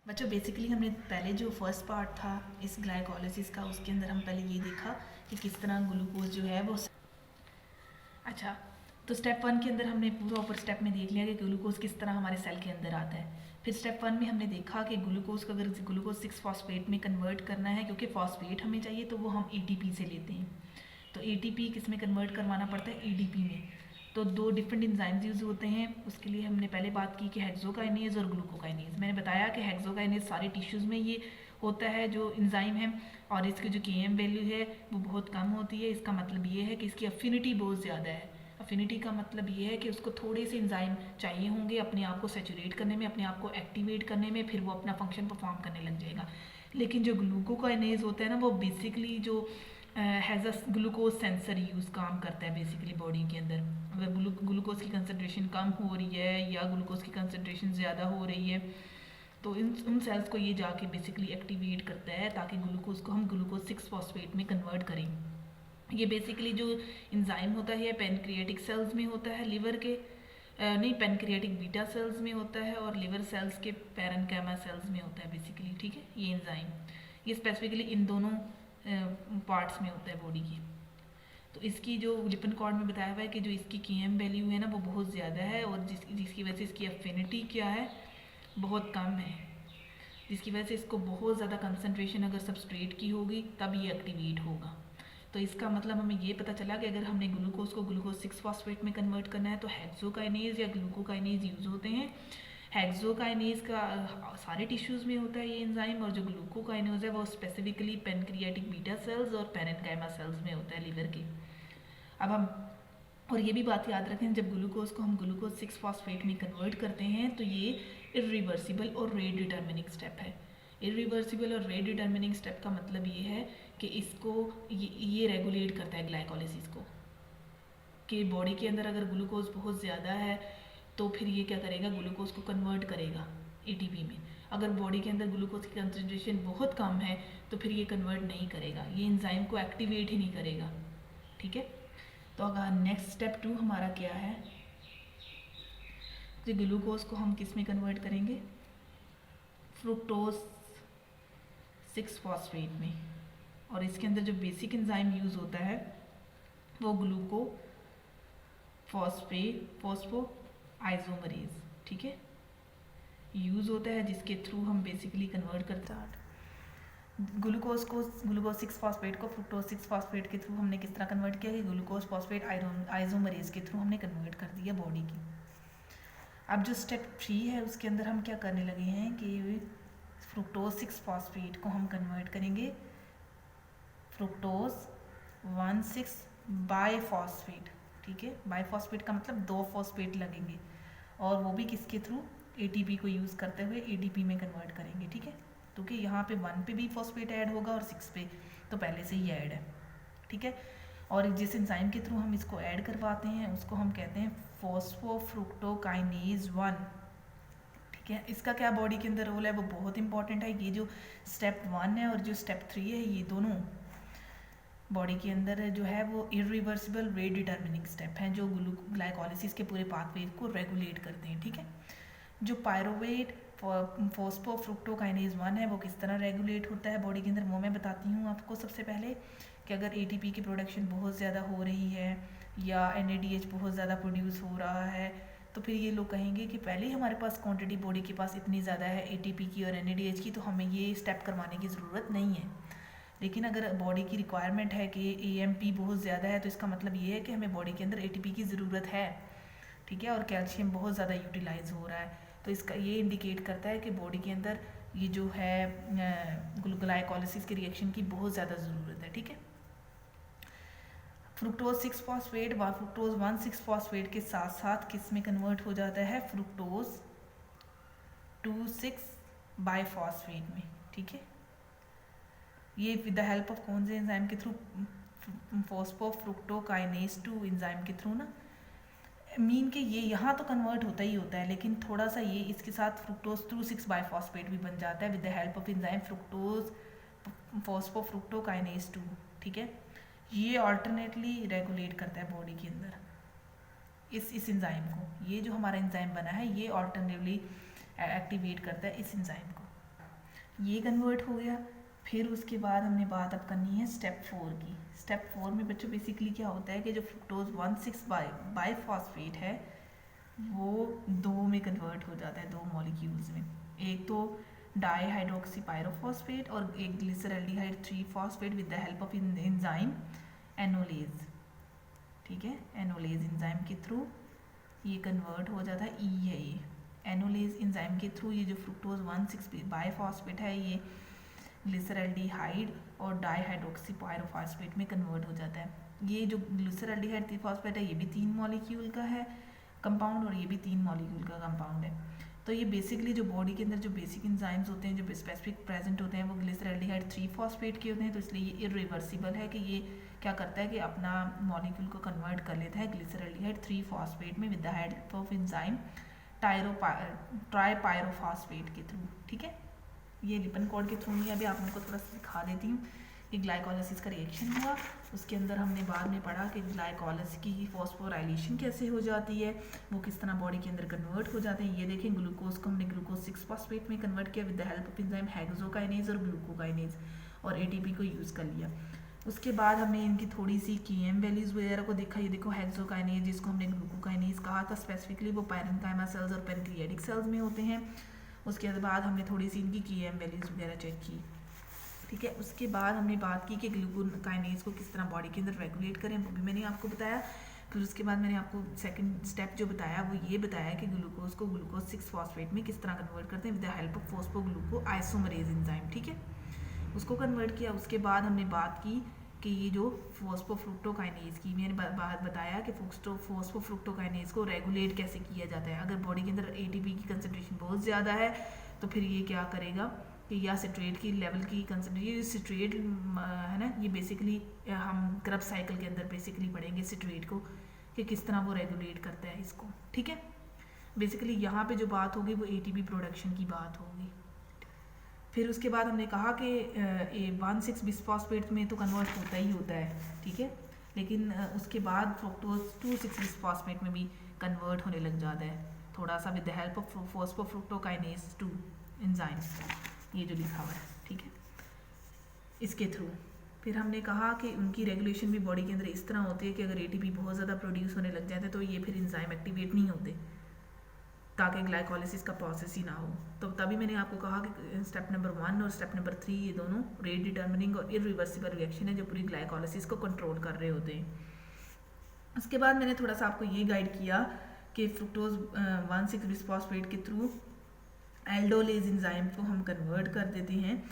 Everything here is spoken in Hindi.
बच्चों बेसिकली हमने पहले जो फर्स्ट पार्ट था इस ग्लाइकोलिसिस का, उसके अंदर हम पहले ये देखा कि किस तरह ग्लूकोज जो है वो अच्छा। तो स्टेप वन के अंदर हमने पूरा ऊपर स्टेप में देख लिया कि ग्लूकोज किस तरह हमारे सेल के अंदर आता है। फिर स्टेप वन में हमने देखा कि ग्लूकोज को अगर ग्लूकोज 6 फॉस्फेट में कन्वर्ट करना है, क्योंकि फॉस्फेट हमें चाहिए तो वो हम एटीपी से लेते हैं। तो एटीपी किस में कन्वर्ट करवाना पड़ता है, एडीपी में। तो दो डिफरेंट एंजाइम्स यूज़ होते हैं। उसके लिए हमने पहले बात की कि हेक्सोकाइनेज और ग्लूकोकाइनेज। मैंने बताया कि हेक्सोकाइनेज सारे टिश्यूज़ में ये होता है जो एंजाइम है, और इसकी जो केएम वैल्यू है वो बहुत कम होती है। इसका मतलब ये है कि इसकी अफिनिटी बहुत ज़्यादा है। अफिनिटी का मतलब ये है कि उसको थोड़े से एंजाइम चाहिए होंगे अपने आप को सेचुरेट करने में, अपने आप को एक्टिवेट करने में, फिर वो अपना फंक्शन परफॉर्म करने लग जाएगा। लेकिन जो ग्लूकोकाइनेज होता है ना, वो बेसिकली जो has a glucose sensor use काम करता है बेसिकली बॉडी के अंदर। अगर ग्लूकोज की कंसनट्रेशन कम हो रही है या ग्लूकोज की कंसनट्रेशन ज़्यादा हो रही है, तो इन उन सेल्स को ये जाके बेसिकली एक्टिवेट करता है ताकि ग्लूकोज को हम ग्लूकोज 6 फॉस्फेट में कन्वर्ट करें। ये बेसिकली जो इंजाइम होता है पेनक्रिएटिक सेल्स में होता है, लिवर के नहीं, पेनक्रिएटिक बीटा सेल्स में होता है, और लिवर सेल्स के पैरेन्काइमा सेल्स में होता है बेसिकली। ठीक है, ये इंजाइम ये स्पेसिफिकली इन दोनों पार्ट्स में होता है बॉडी की। तो इसकी जो लिपिड कॉर्ड में बताया हुआ है कि जो इसकी केएम वैल्यू है ना वो बहुत ज़्यादा है, और जिसकी वजह से इसकी अफिनिटी क्या है, बहुत कम है, जिसकी वजह से इसको बहुत ज़्यादा कंसनट्रेशन अगर सबस्ट्रेट की होगी तब ये एक्टिवेट होगा। तो इसका मतलब हमें ये पता चला कि अगर हमने ग्लूकोज को ग्लूकोज 6 फॉस्फेट में कन्वर्ट करना है तो हेक्सोकाइनेज या ग्लूकोकाइनेज यूज़ होते हैं। हेक्सोकाइनेज का सारे टिश्यूज़ में होता है ये एंजाइम, और जो ग्लूकोकाइनेज है वो स्पेसिफिकली पेनक्रियाटिक बीटा सेल्स और पैरेन्काइमा सेल्स में होता है, लिवर के। अब हम और ये भी बात याद रखें, जब ग्लूकोज को हम ग्लूकोज 6 फॉस्फेट में कन्वर्ट करते हैं तो ये इरिवर्सिबल और रेट डिटर्मिनिंग स्टेप है। इरिवर्सिबल और रेट डिटर्मिनिंग स्टेप का मतलब ये है कि इसको ये रेगुलेट करता है ग्लाइकोलिसिस को, कि बॉडी के अंदर अगर ग्लूकोज बहुत ज़्यादा है तो फिर ये क्या करेगा, ग्लूकोज को कन्वर्ट करेगा एटीपी में। अगर बॉडी के अंदर ग्लूकोज की कंसनट्रेशन बहुत कम है तो फिर ये कन्वर्ट नहीं करेगा, ये एंजाइम को एक्टिवेट ही नहीं करेगा। ठीक है, तो अगर नेक्स्ट स्टेप 2 हमारा क्या है, जो ग्लूकोज को हम किस में कन्वर्ट करेंगे, फ्रुक्टोज 6 फॉस्फेट में। और इसके अंदर जो बेसिक एंजाइम यूज़ होता है वो ग्लूको फॉस्फो आइसोमरेज, ठीक है, यूज़ होता है, जिसके थ्रू हम बेसिकली कन्वर्ट करते हैं ग्लूकोज 6 फॉस्फेट को फ्रुक्टोज 6 फॉस्फेट के थ्रू हमने किस तरह कन्वर्ट किया कि ग्लूकोज फॉस्फेट आइसोमरेज के थ्रू हमने कन्वर्ट कर दिया बॉडी की। अब जो स्टेप 3 है उसके अंदर हम क्या करने लगे हैं कि फ्रुक्टोज 6 फॉस्फेट को हम कन्वर्ट करेंगे फ्रुक्टोज 1,6 बाईफॉस्फेट। ठीक है, बाईफॉस्फेट का मतलब 2 फॉस्फेट लगेंगे, और वो भी किसके थ्रू, एटीपी को यूज़ करते हुए एडीपी में कन्वर्ट करेंगे। ठीक है, क्योंकि यहाँ पे 1 पे भी फॉस्फेट ऐड होगा और 6 पे तो पहले से ही ऐड है। ठीक है, और जिस एंजाइम के थ्रू हम इसको ऐड करवाते हैं उसको हम कहते हैं फॉस्फोफ्रुक्टोकाइनेज 1। ठीक है, इसका क्या बॉडी के अंदर रोल है वो बहुत इंपॉर्टेंट है। ये जो स्टेप 1 है और जो स्टेप 3 है, ये दोनों बॉडी के अंदर जो है वो इरिवर्सिबल रेट डिटर्मिनिंग स्टेप हैं, जो ग्लाइकोलिसिस के पूरे पाथवे को रेगुलेट करते हैं। ठीक है, जो पायरोवेट फॉस्फोफ्रुक्टोकाइनेज 1 है वो किस तरह रेगुलेट होता है बॉडी के अंदर, वो मैं बताती हूँ आपको। सबसे पहले कि अगर एटीपी की प्रोडक्शन बहुत ज़्यादा हो रही है या एनएडीएच बहुत ज़्यादा प्रोड्यूस हो रहा है, तो फिर ये लोग कहेंगे कि पहले ही हमारे पास क्वांटिटी बॉडी के पास इतनी ज़्यादा है एटीपी की और एनएडीएच की, तो हमें ये स्टेप करवाने की ज़रूरत नहीं है। लेकिन अगर बॉडी की रिक्वायरमेंट है कि एएमपी बहुत ज़्यादा है, तो इसका मतलब ये है कि हमें बॉडी के अंदर एटीपी की ज़रूरत है। ठीक है, और कैल्शियम बहुत ज़्यादा यूटिलाइज हो रहा है, तो इसका ये इंडिकेट करता है कि बॉडी के अंदर ये जो है ग्लाइकोलिसिस के रिएक्शन की बहुत ज़्यादा ज़रूरत है। ठीक है, फ्रुक्टोज 6 फॉस्फेट व फ्रुक्टोज 1,6 फॉस्फेट के साथ साथ किस में कन्वर्ट हो जाता है, फ्रुक्टोज 2,6 बाईफॉस्फेट में। ठीक है, ये विद द हेल्प ऑफ कौन से एंजाइम के थ्रू, फॉस्फोफ्रुक्टोकाइनेज 2 एंजाइम के थ्रू ना। मीन के ये यहाँ तो कन्वर्ट होता ही होता है, लेकिन थोड़ा सा ये इसके साथ फ्रुक्टोज 2,6 बाईफॉस्फेट भी बन जाता है with the help of enzyme fructose phosphofructokinase 2। ठीक है, ये ऑल्टरनेटली रेगुलेट करता है बॉडी के अंदर इस एंजाइम को। ये जो हमारा एंजाइम बना है ये ऑल्टरनेटली एक्टिवेट करता है इस एंजाइम को। ये कन्वर्ट हो गया। फिर उसके बाद हमने बात अब करनी है स्टेप 4 की। स्टेप 4 में बच्चों बेसिकली क्या होता है कि जो फ्रुक्टोज 1,6 बाइफॉस्फेट है वो दो में कन्वर्ट हो जाता है, दो मॉलिक्यूल्स में। एक तो डाईहाइड्रोक्सी पायरोफॉस्फेट और एक glyceraldehyde 3 phosphate with the help of enzyme enolase. ठीक है, एनोलेज एंजाइम के थ्रू ये कन्वर्ट हो जाता है। ई है ये एनोलेज एंजाइम के थ्रू ये जो फ्रुक्टोज 1,6 बाइफॉस्फेट है ये ग्लिसरल्डिहाइड और डाईहाइड्रोक्सी पायरोफॉस्फेट में कन्वर्ट हो जाता है। ये जो ग्लिसरल्डिहाइड 3 फॉस्फेट है ये भी 3 मॉलिक्यूल का है कंपाउंड और ये भी 3 मॉलिक्यूल का कंपाउंड है। तो ये बेसिकली जो बॉडी के अंदर जो बेसिक एंजाइम्स होते हैं जो स्पेसिफिक प्रेजेंट होते हैं वो ग्लिसरल्डिहाइड 3 फॉस्फेट के होते हैं। तो इसलिए ये इरिवर्सिबल है कि ये क्या करता है कि अपना मॉलिक्यूल को कन्वर्ट कर लेता है ग्लिसरल्डिहाइड 3 फॉस्फेट में with the help of enzyme tripyrophosphate के थ्रू। ठीक है, ये लिपन कोड के थ्रू नहीं, अभी आप उनको थोड़ा सा दिखा देती हूँ कि ग्लाइकोलाइसिस का रिएक्शन हुआ। उसके अंदर हमने बाद में पढ़ा कि ग्लाइकोलाइसिस की फॉस्फोराइलेशन कैसे हो जाती है, वो किस तरह बॉडी के अंदर कन्वर्ट हो जाते हैं। ये देखें, ग्लूकोज को हमने ग्लूकोज 6 फॉस्फेट में कन्वर्ट किया with the help of enzyme hexokinase और ग्लूकोकाइनेज और एटीपी को यूज़ कर लिया। उसके बाद हमने इनकी थोड़ी सी KM वैल्यूज़ वगैरह को देखा। ये देखो हेक्सोकाइनेज जिसको हमने ग्लूकोकाइनेज कहा था, स्पेसिफिकली वो पैरेन्काइमा सेल्स और पैनक्रियाटिक सेल्स में होते हैं। उसके बाद हमने थोड़ी सी इनकी KM वैल्यूज़ वगैरह चेक की। ठीक है, उसके बाद हमने बात की कि ग्लूकोकाइनेज को किस तरह बॉडी के अंदर रेगुलेट करें, वो भी मैंने आपको बताया। फिर उसके बाद मैंने आपको सेकंड स्टेप जो बताया वो ये बताया कि ग्लूकोज को ग्लूकोज 6 फॉस्फेट में किस तरह कन्वर्ट करते हैं with the help of phosphogluco isomerase enzyme. ठीक है, उसको कन्वर्ट किया। उसके बाद हमने बात की कि ये जो फॉस्फोफ्रुक्टोकाइनेज की मैंने बात बताया कि फॉस्फोफ्रुक्टोकाइनेज को रेगुलेट कैसे किया जाता है। अगर बॉडी के अंदर ATP की कंसनट्रेशन बहुत ज़्यादा है तो फिर ये क्या करेगा कि या सिट्रेट की लेवल की कंसनट्रेशन, ये सिट्रेट है ना, ये बेसिकली हम क्रब साइकिल के अंदर बेसिकली पढ़ेंगे सिट्रेट को कि किस तरह वो रेगुलेट करता है इसको। ठीक है, बेसिकली यहाँ पे जो बात होगी वो ATP प्रोडक्शन की बात होगी। फिर उसके बाद हमने कहा कि 1,6 बिस्फॉस्फेट में तो कन्वर्ट होता ही होता है। ठीक है, लेकिन उसके बाद फ्रुक्टोज 2,6 बिस्फॉस्फेट में भी कन्वर्ट होने लग जाता है थोड़ा सा with the help of phosphofructokinase 2 enzyme, ये जो लिखा हुआ है। ठीक है, इसके थ्रू फिर हमने कहा कि उनकी रेगुलेशन भी बॉडी के अंदर इस तरह होती है कि अगर ATP बहुत ज़्यादा प्रोड्यूस होने लग जाता है तो ये फिर एंजाइम एक्टिवेट नहीं होते ताकि ग्लाइकोलाइसिस का प्रोसेस ही ना हो। तो तभी मैंने आपको कहा कि स्टेप नंबर 1 और स्टेप नंबर 3 ये दोनों रेट डिटर्मिनिंग और इरिवर्सिबल रिएक्शन है जो पूरी ग्लाइकोलाइसिस को कंट्रोल कर रहे होते हैं। उसके बाद मैंने थोड़ा सा आपको ये गाइड किया कि फ्रुक्टोज 1,6 बिस्फॉस्फेट के थ्रू एल्डोलेज एंजाइम को हम कन्वर्ट कर देते हैं